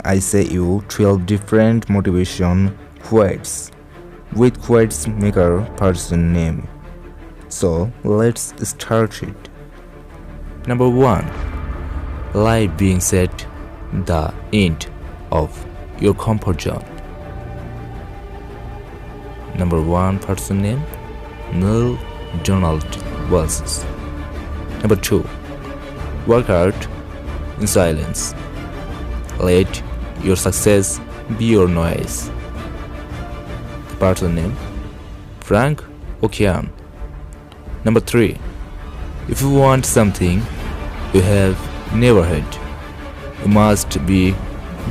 I say you 12 different motivation quotes with quotes maker person name. So let's start it. Number 1. Life being set the end of your comfort zone. Number 1 person name Neil Donald Walsh. Number 2. Work hard in silence. Let your success be your noise. The person name Frank Ocean. Number 3. If you want something you have never had, you must be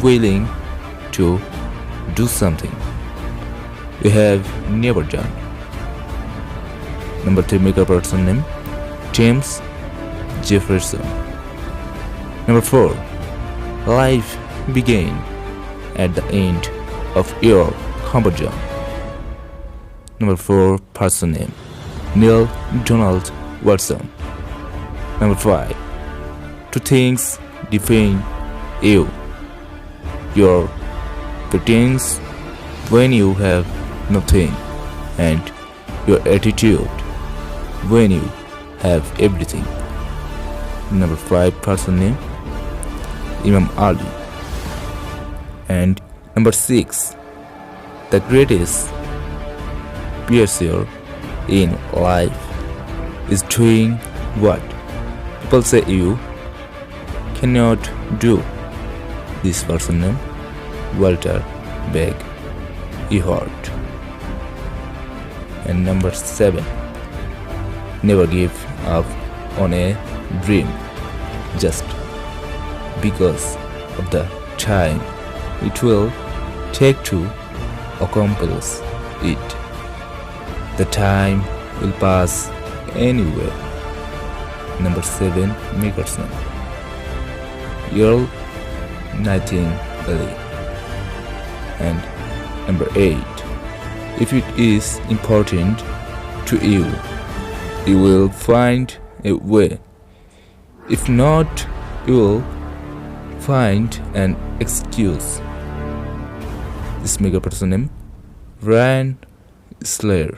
willing to do something you have never done. Number 3 maker person name James Jefferson. Number 4. Life began at the end of your comfort zone. Number 4 person name Neil Donald Watson. Number 5. Two things define you: your pretense when you have nothing, and your attitude when you have everything. Number 5 person name Imam Ali. And number 6. The greatest pleasure in life is doing what people say you cannot do. This person name Walter Begg Ehart. And number 7. Never give up on a dream just because of the time it will take to accomplish it. The time will pass anyway. Number 7 Nicholson. Earl Nightingale. And number 8. If it is important to you, you will find a way. If not, you will find an excuse. This mega person name Ryan Slayer.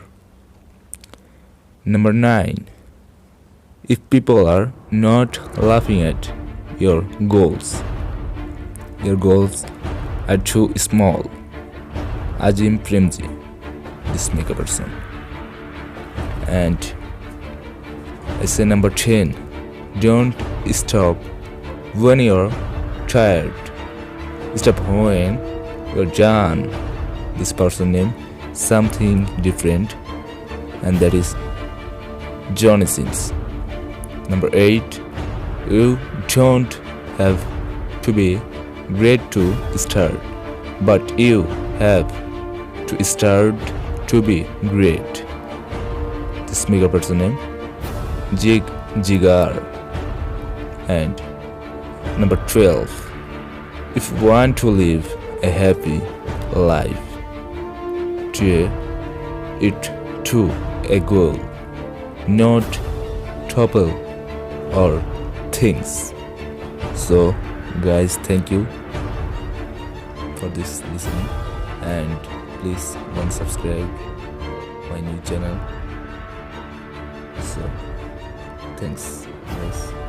Number 9. If people are not laughing at your goals are too small. Ajim Premji, this mega person. And I say number 10. Don't stop when you're tired. Stop when you're done. This person name something different, and that is Johnny Sins. Number 8. You don't have to be great to start, but you have to start to be great. This mega person name Jig Jigar. And number 12. If you want to live a happy life, try it to a goal, not topple or things. So guys, thank you for this listening, and please don't subscribe my new channel. So thanks guys.